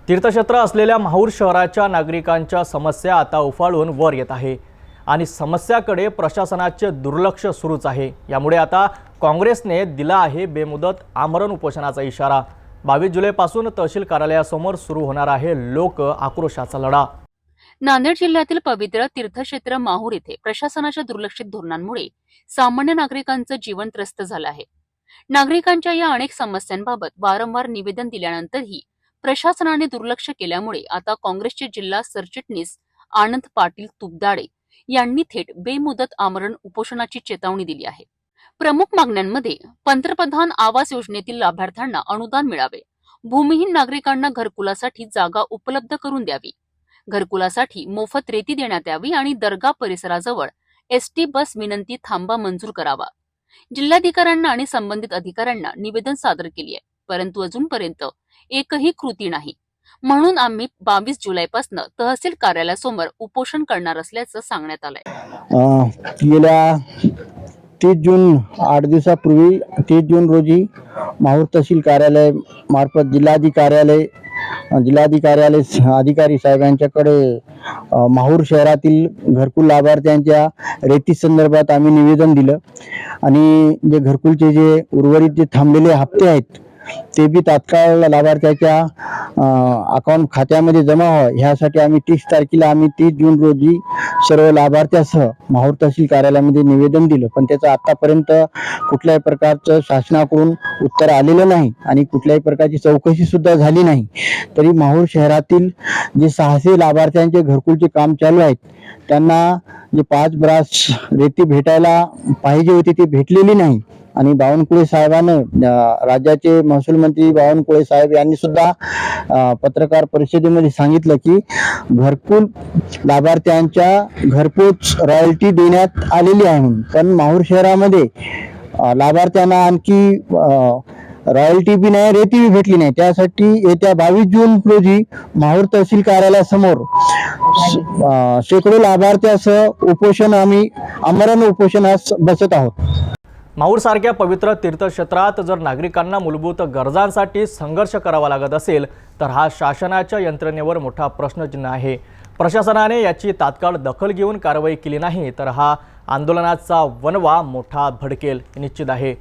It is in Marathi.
तीर्थक्षेत्र असलेल्या माहूर शहराच्या नागरिकांच्या समस्या आता उफाळून वर येत आहे आणि समस्याकडे प्रशासनाचे दुर्लक्ष सुरूच आहे। यामुळे आता काँग्रेसने दिला आहे बेमुदत आमरण उपोषणाचा इशारा। 22 जुलैपासून तहसील कार्यालयासमोर सुरू होणार आहे लोक आक्रोशाचा लढा। नांदेड जिल्ह्यातील पवित्र तीर्थक्षेत्र माहूर येथे प्रशासनाच्या दुर्लक्षित धोरणांमुळे सामान्य नागरिकांचं जीवन त्रस्त झालं आहे। नागरिकांच्या या अनेक समस्यांबाबत वारंवार निवेदन दिल्यानंतरही प्रशासनाने दुर्लक्ष केल्यामुळे आता काँग्रेसचे जिल्हा सरचिटणीस आनंद पाटील तुपदाडे यांनी थेट बेमुदत आमरण उपोषणाची चेतावणी दिली आहे। प्रमुख मागण्यांमध्ये पंतप्रधान आवास योजनेतील लाभार्थ्यांना अनुदान मिळावे, भूमिहीन नागरिकांना घरकुलासाठी जागा उपलब्ध करून द्यावी, घरकुलासाठी मोफत रेती देण्यात यावी आणि दर्गा परिसराजवळ एसटी बस विनंती थांबा मंजूर करावा। जिल्हाधिकाऱ्यांना आणि संबंधित अधिकाऱ्यांना निवेदन सादर केली आहे, परंतु अजूनपर्यंत एकही कृती नाही। म्हणून आम्ही 22 जुलैपासून तहसील कार्यालयासमोर उपोषण करणार असल्याचं सांगण्यात आलंय। गेल्या 30 जून 8 दिवसापूर्वी 30 जून रोजी माहूर तहसील कार्यालय मार्फत जिल्हाधिकारी अधिकारी साहेबांच्याकडे माहूर शहरातील घरकुल लाभार्थ्यांच्या रेती संदर्भात आम्ही निवेदन दिलं आणि जे घरकुलचे जे उर्वरित जे थांबलेले हप्ते आहेत ते बी तात्काळ लाभार्थ्याच्या अकाउंट खात्यामध्ये जमा व्हावं ह्यासाठी आम्ही 30 तारखेला 30 जून रोजी सर्व लाभार्थ्यासह माहूर तहसील कार्यालयामध्ये निवेदन दिलं, पण त्याचं आतापर्यंत कुठल्याही प्रकारचं शासनाकडून उत्तर आलेलं नाही आणि कुठल्याही प्रकारची चौकशी सुद्धा झाली नाही। तरी माहूर शहरातील जे 600 लाभार्थ्यांचे घरकुलचे काम चालू आहेत त्यांना जे 5 ब्रास रेती भेटायला पाहिजे होती ती भेटलेली नाही आणि बावनकुळे साहेबांनी राज्याचे महसूल मंत्री बावनकुळे साहेब यांनी सुद्धा पत्रकार परिषदेमध्ये सांगितलं की घरकुल लाभार्थ्यांच्या घरपोच रॉयल्टी देण्यात आलेली आहे म्हणून, पण माहूर शहरामध्ये लाभार्थ्यांना आणखी रॉयल्टी बी नाही, रेती बी भेटली नाही। त्यासाठी येत्या 22 जून रोजी माहूर तहसील कार्यालयासमोर शेकडो लाभार्थ्यासह उपोषण आमरण उपोषणास बसत आहोत। माहूर सारख्या पवित्र तीर्थक्षेत्रात जर नागरिकांना मूलभूत गरजांसाठी संघर्ष करावा लागत असेल तर हा शासनाच्या यंत्रणेवर मोठा प्रश्नचिन्ह आहे। प्रशासनाने याची तात्काळ दखल घेऊन कारवाई केली नाही तर हा आंदोलनाचा वणवा मोठा भडकेल निश्चित आहे।